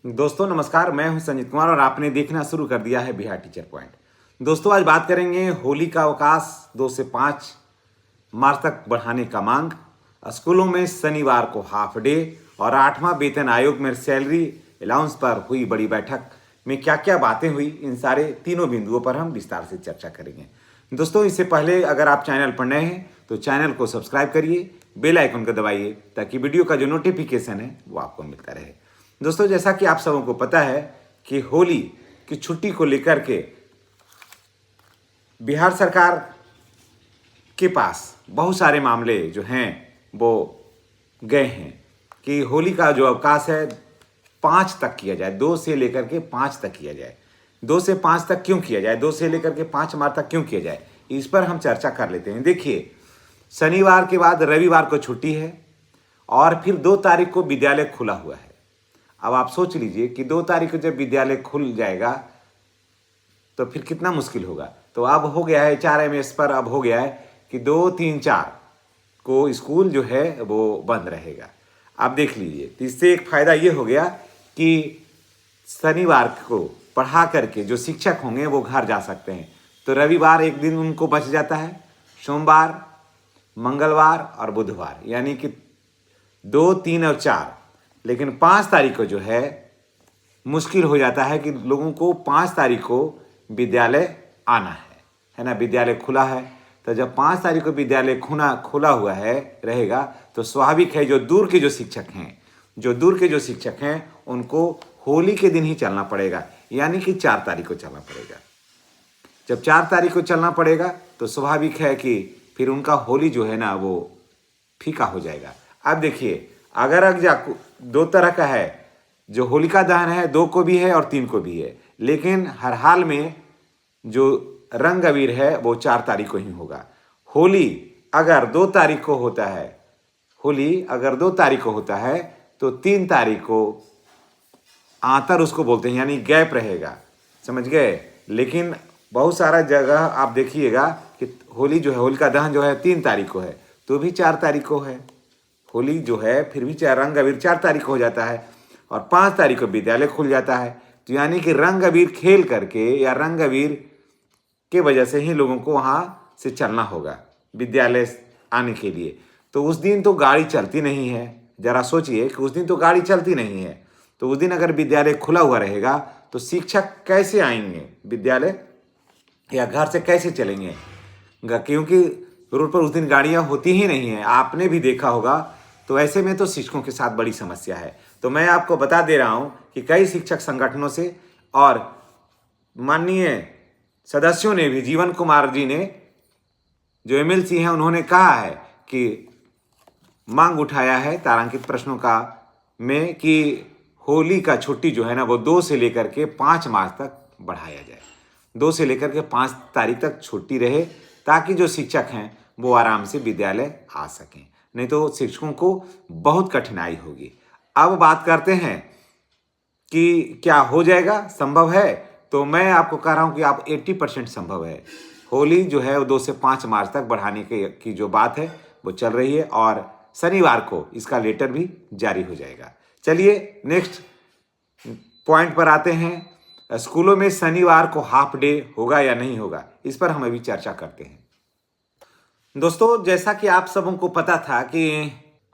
दोस्तों नमस्कार, मैं हूं संजीत कुमार और आपने देखना शुरू कर दिया है बिहार टीचर पॉइंट। दोस्तों आज बात करेंगे होली का अवकाश 2 से 5 मार्च तक बढ़ाने का मांग, स्कूलों में शनिवार को हाफ डे और 8वां वेतन आयोग में सैलरी अलाउंस पर हुई बड़ी बैठक में क्या क्या बातें हुई, इन सारे तीनों बिंदुओं पर हम विस्तार से चर्चा करेंगे। दोस्तों इससे पहले अगर आप चैनल पर नए हैं तो चैनल को सब्सक्राइब करिए, बेल आइकन को दबाइए ताकि वीडियो का जो नोटिफिकेशन है वो आपको मिलता रहे। दोस्तों जैसा कि आप सबों को पता है कि होली की छुट्टी को लेकर के बिहार सरकार के पास बहुत सारे मामले जो हैं वो गए हैं कि होली का जो अवकाश है 5 तक किया जाए, 2 से लेकर के 5 तक किया जाए। 2 से 5 तक क्यों किया जाए, 2 से लेकर के 5 मार्च तक क्यों किया जाए, इस पर हम चर्चा कर लेते हैं। देखिए, शनिवार के बाद रविवार को छुट्टी है और फिर 2 तारीख को विद्यालय खुला हुआ है। अब आप सोच लीजिए कि 2 तारीख को जब विद्यालय खुल जाएगा तो फिर कितना मुश्किल होगा। तो अब हो गया है 4 MS पर, अब हो गया है कि 2, 3, 4 को स्कूल जो है वो बंद रहेगा। आप देख लीजिए, तो इससे एक फायदा ये हो गया कि शनिवार को पढ़ा करके जो शिक्षक होंगे वो घर जा सकते हैं, तो रविवार एक दिन उनको बच जाता है। सोमवार, मंगलवार और बुधवार, यानी कि 2, 3 और 4। लेकिन 5 तारीख को जो है मुश्किल हो जाता है कि लोगों को 5 तारीख को विद्यालय आना है ना। विद्यालय खुला है, तो जब 5 तारीख को विद्यालय खुला हुआ है रहेगा तो स्वाभाविक है जो दूर के जो शिक्षक हैं उनको होली के दिन ही चलना पड़ेगा, यानी कि 4 तारीख को चलना पड़ेगा। जब 4 तारीख को चलना पड़ेगा तो स्वाभाविक है कि फिर उनका होली जो है ना वो फीका हो जाएगा। अब देखिए, अगर 2 तरह का है, जो होलिका दहन है 2 को भी है और 3 को भी है, लेकिन हर हाल में जो रंग अबीर है वो 4 तारीख को ही होगा। होली अगर 2 तारीख को होता है तो 3 तारीख को आंतर उसको बोलते हैं, यानी गैप रहेगा, समझ गए। लेकिन बहुत सारा जगह आप देखिएगा कि होली जो है, होलिका दहन जो है 3 तारीख को है तो भी 4 तारीख को है। होली जो है फिर भी रंग अबीर 4 तारीख को हो जाता है और 5 तारीख को विद्यालय खुल जाता है। तो यानी कि रंग अबीर खेल करके या रंग अबीर के वजह से ही लोगों को वहाँ से चलना होगा विद्यालय आने के लिए। तो उस दिन तो गाड़ी चलती नहीं है, जरा सोचिए कि उस दिन तो गाड़ी चलती नहीं है। तो उस दिन अगर विद्यालय खुला हुआ रहेगा तो शिक्षक कैसे आएंगे विद्यालय, या घर से कैसे चलेंगे, क्योंकि रोड पर उस दिन गाड़ियाँ होती ही नहीं है, आपने भी देखा होगा। तो ऐसे में तो शिक्षकों के साथ बड़ी समस्या है। तो मैं आपको बता दे रहा हूँ कि कई शिक्षक संगठनों से और माननीय सदस्यों ने भी, जीवन कुमार जी ने जो MLC हैं उन्होंने कहा है कि मांग उठाया है तारांकित प्रश्नों का में कि होली का छुट्टी जो है ना वो 2 से लेकर के 5 मार्च तक बढ़ाया जाए। 2 से लेकर के 5 तारीख तक छुट्टी रहे ताकि जो शिक्षक हैं वो आराम से विद्यालय आ सकें, नहीं तो शिक्षकों को बहुत कठिनाई होगी। अब बात करते हैं कि क्या हो जाएगा, संभव है। तो मैं आपको कह रहा हूं कि आप 80% संभव है। होली जो है वो 2 से 5 मार्च तक बढ़ाने की जो बात है वो चल रही है और शनिवार को इसका लेटर भी जारी हो जाएगा। चलिए नेक्स्ट पॉइंट पर आते हैं। स्कूलों में शनिवार को हाफ डे होगा या नहीं होगा, इस पर हम अभी चर्चा करते हैं। दोस्तों जैसा कि आप सबों को पता था कि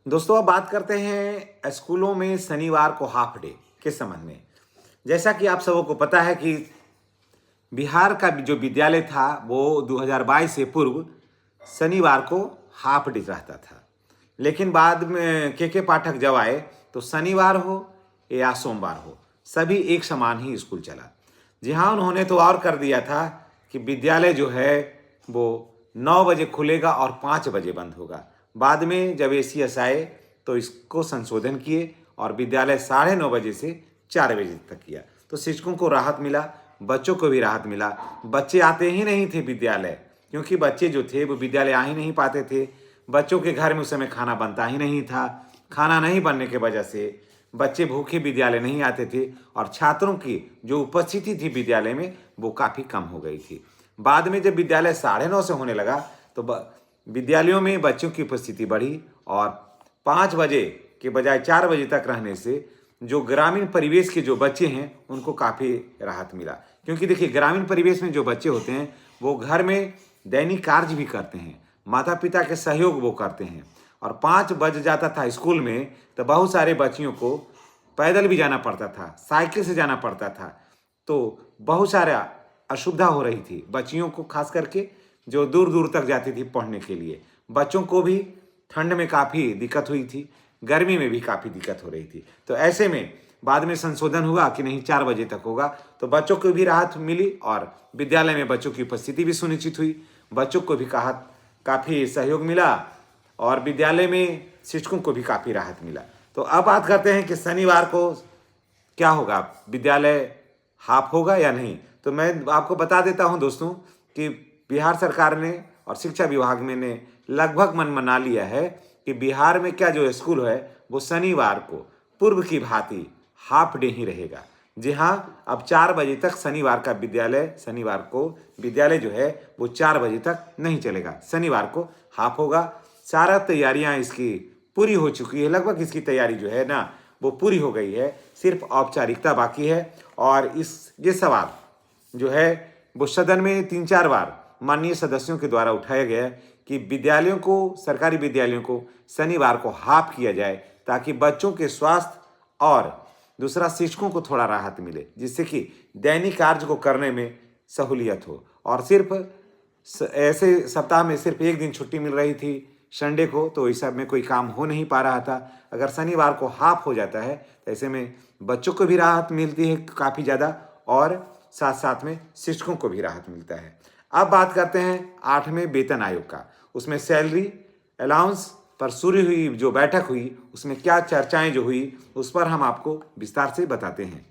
दोस्तों अब बात करते हैं स्कूलों में शनिवार को हाफ डे के संबंध में। जैसा कि आप सबों को पता है कि बिहार का जो विद्यालय था वो 2022 से पूर्व शनिवार को हाफ डे रहता था, लेकिन बाद में के पाठक जब आए तो शनिवार हो या सोमवार हो सभी एक समान ही स्कूल चला। जी हाँ, उन्होंने तो और कर दिया था कि विद्यालय जो है वो 9 बजे खुलेगा और 5 बजे बंद होगा। बाद में जब ACS आए तो इसको संशोधन किए और विद्यालय 9:30 बजे से 4 बजे तक किया। तो शिक्षकों को राहत मिला, बच्चों को भी राहत मिला। बच्चे आते ही नहीं थे विद्यालय, क्योंकि बच्चे जो थे वो विद्यालय आ ही नहीं पाते थे। बच्चों के घर में उस समय खाना बनता ही नहीं था। खाना नहीं बनने की वजह से बच्चे भूखे विद्यालय नहीं आते थे और छात्रों की जो उपस्थिति थी विद्यालय में वो काफ़ी कम हो गई थी। बाद में जब विद्यालय 9:30 से होने लगा तो विद्यालयों में बच्चों की उपस्थिति बढ़ी और 5 बजे के बजाय 4 बजे तक रहने से जो ग्रामीण परिवेश के जो बच्चे हैं उनको काफ़ी राहत मिला। क्योंकि देखिए ग्रामीण परिवेश में जो बच्चे होते हैं वो घर में दैनिक कार्य भी करते हैं, माता पिता के सहयोग वो करते हैं। और 5 बज जाता था स्कूल में तो बहुत सारे बच्चियों को पैदल भी जाना पड़ता था, साइकिल से जाना पड़ता था। तो बहुत सारा असुविधा हो रही थी बच्चियों को, खास करके जो दूर दूर तक जाती थी पढ़ने के लिए। बच्चों को भी ठंड में काफ़ी दिक्कत हुई थी, गर्मी में भी काफ़ी दिक्कत हो रही थी। तो ऐसे में बाद में संशोधन हुआ कि नहीं 4 बजे तक होगा, तो बच्चों को भी राहत मिली और विद्यालय में बच्चों की उपस्थिति भी सुनिश्चित हुई, बच्चों को भी काफ़ी सहयोग मिला और विद्यालय में शिक्षकों को भी काफ़ी राहत मिला। तो अब बात करते हैं कि शनिवार को क्या होगा, विद्यालय हाफ होगा या नहीं। तो मैं आपको बता देता हूं दोस्तों कि बिहार सरकार ने और शिक्षा विभाग में ने लगभग मन बना लिया है कि बिहार में क्या जो स्कूल है वो शनिवार को पूर्व की भांति हाफ डे ही रहेगा। जी हाँ, अब 4 बजे तक शनिवार को विद्यालय जो है वो 4 बजे तक नहीं चलेगा, शनिवार को हाफ होगा। सारा तैयारियां इसकी पूरी हो चुकी है, लगभग इसकी तैयारी जो है ना वो पूरी हो गई है, सिर्फ औपचारिकता बाकी है। और ये सवाल जो है वो सदन में 3-4 बार माननीय सदस्यों के द्वारा उठाया गया कि विद्यालयों को, सरकारी विद्यालयों को शनिवार को हाफ किया जाए ताकि बच्चों के स्वास्थ्य और दूसरा शिक्षकों को थोड़ा राहत मिले, जिससे कि दैनिक कार्य को करने में सहूलियत हो। और सिर्फ ऐसे सप्ताह में सिर्फ एक दिन छुट्टी मिल रही थी संडे को, तो इस सब में कोई काम हो नहीं पा रहा था। अगर शनिवार को हाफ हो जाता है तो ऐसे में बच्चों को भी राहत मिलती है काफ़ी ज़्यादा और साथ साथ में शिक्षकों को भी राहत मिलता है। अब बात करते हैं 8वें वेतन आयोग का। उसमें सैलरी अलाउंस पर शुरू हुई जो बैठक हुई उसमें क्या चर्चाएं जो हुई उस पर हम आपको विस्तार से बताते हैं।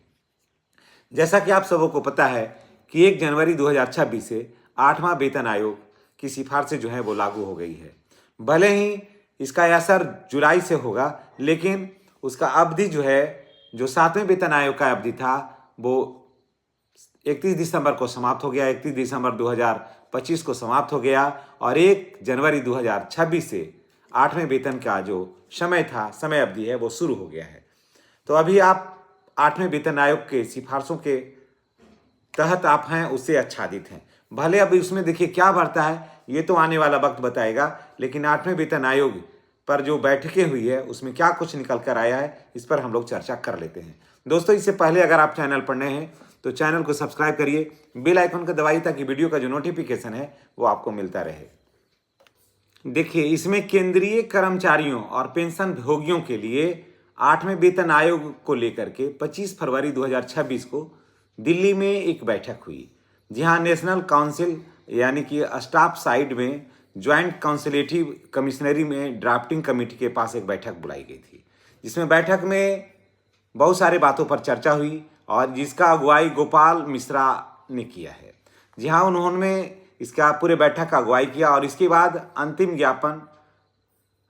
जैसा कि आप सबों को पता है कि 1 जनवरी 2026 से 8वां वेतन आयोग की सिफारिशें जो है वो लागू हो गई है। भले ही इसका असर जुलाई से होगा, लेकिन उसका अवधि जो है, जो 7वें वेतन आयोग का अवधि था वो 31 दिसंबर को समाप्त हो गया, 31 दिसंबर 2025 को समाप्त हो गया और 1 जनवरी 2026 से 8वें वेतन का जो समय अवधि है वो शुरू हो गया है। तो अभी आप 8वें वेतन आयोग के सिफारिशों के तहत आप हैं, उससे आच्छादित हैं। भले अब उसमें देखिए क्या बढ़ता है ये तो आने वाला वक्त बताएगा, लेकिन 8वें वेतन आयोग पर जो बैठकें हुई है उसमें क्या कुछ निकल कर आया है इस पर हम लोग चर्चा कर लेते हैं। दोस्तों, इससे पहले अगर आप चैनल पर नए हैं तो चैनल को सब्सक्राइब करिए, बेल आइकन को दबाइए ताकि वीडियो का जो नोटिफिकेशन है वो आपको मिलता रहे। देखिए, इसमें केंद्रीय कर्मचारियों और पेंशन भोगियों के लिए 8वें वेतन आयोग को लेकर के 25 फरवरी 2026 को दिल्ली में एक बैठक हुई, जहां नेशनल काउंसिल यानी कि स्टाफ साइड में ज्वाइंट काउंसिलेटिव कमिश्नरी में ड्राफ्टिंग कमेटी के पास एक बैठक बुलाई गई थी, जिसमें बैठक में बहुत सारे बातों पर चर्चा हुई और जिसका अगुवाई गोपाल मिश्रा ने किया है। जी हाँ, उन्होंने इसका पूरे बैठक का अगुवाई किया और इसके बाद अंतिम ज्ञापन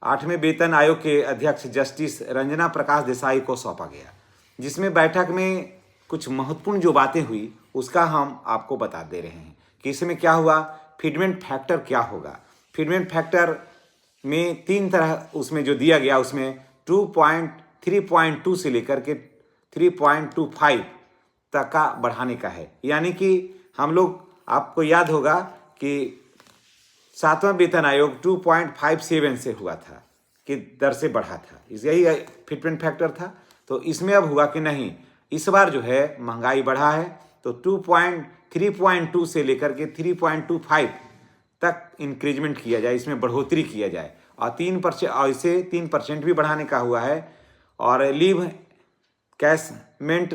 8वें वेतन आयोग के अध्यक्ष जस्टिस रंजना प्रकाश देसाई को सौंपा गया, जिसमें बैठक में कुछ महत्वपूर्ण जो बातें हुई उसका हम आपको बता दे रहे हैं कि इसमें क्या हुआ, फिटमेंट फैक्टर क्या होगा। फिटमेंट फैक्टर में 3 तरह उसमें जो दिया गया, उसमें 3.2 से लेकर के 3.25 तक का बढ़ाने का है। यानी कि हम लोग, आपको याद होगा कि 7वां वेतन आयोग 2.57 से हुआ था कि दर से बढ़ा था, यही फिटमेंट फैक्टर था। तो इसमें अब हुआ कि नहीं, इस बार जो है महंगाई बढ़ा है तो 3.2 से लेकर के 3.25 तक इंक्रीजमेंट किया जाए, इसमें बढ़ोतरी किया जाए और 3% और इसे 3% भी बढ़ाने का हुआ है। और लीव कैशमेंट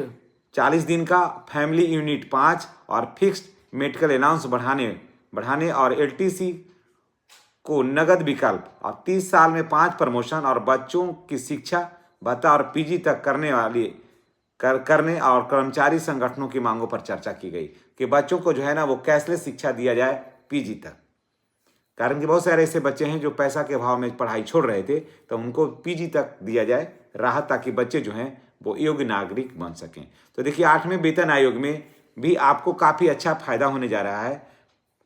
40 दिन का, फैमिली यूनिट 5 और फिक्स्ड मेडिकल अलाउंस बढ़ाने और LTC को नगद विकल्प और 30 साल में 5 प्रमोशन और बच्चों की शिक्षा भत्ता और PG तक करने और कर्मचारी संगठनों की मांगों पर चर्चा की गई कि बच्चों को जो है ना वो कैशलेस शिक्षा दिया जाए PG तक। कारण कि बहुत सारे ऐसे बच्चे हैं जो पैसा के अभाव में पढ़ाई छोड़ रहे थे, तो उनको PG तक दिया जाए राहत, ताकि बच्चे जो हैं वो योग्य नागरिक बन सकें। तो देखिए, 8वें वेतन आयोग में भी आपको काफ़ी अच्छा फायदा होने जा रहा है।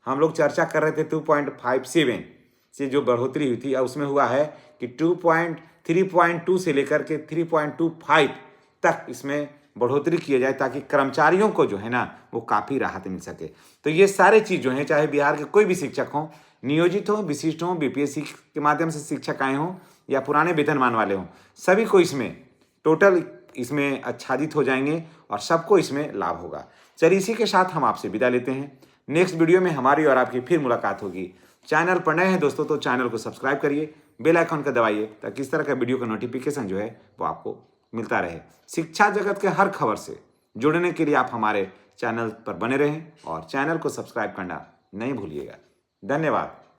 हम लोग चर्चा कर रहे थे 2.57 से जो बढ़ोतरी हुई थी, अब उसमें हुआ है कि 3.2 से लेकर के 3.25 तक इसमें बढ़ोतरी किया जाए ताकि कर्मचारियों को जो है ना वो काफ़ी राहत मिल सके। तो ये सारे चीज़ जो हैं, चाहे बिहार के कोई भी शिक्षक हों, नियोजित हों, विशिष्ट हों, बीपीएससी के माध्यम से शिक्षक आए हों या पुराने वेतनमान वाले हों, सभी को इसमें टोटल इसमें आच्छादित हो जाएंगे और सबको इसमें लाभ होगा। चलिए इसी के साथ हम आपसे विदा लेते हैं। नेक्स्ट वीडियो में हमारी और आपकी फिर मुलाकात होगी। चैनल पर नए हैं दोस्तों तो चैनल को सब्सक्राइब करिए, बेल आइकन का दबाइए ताकि इस तरह का वीडियो का नोटिफिकेशन जो है वो आपको मिलता रहे। शिक्षा जगत के हर खबर से जुड़ने के लिए आप हमारे चैनल पर बने रहें और चैनल को सब्सक्राइब करना नहीं भूलिएगा। धन्यवाद।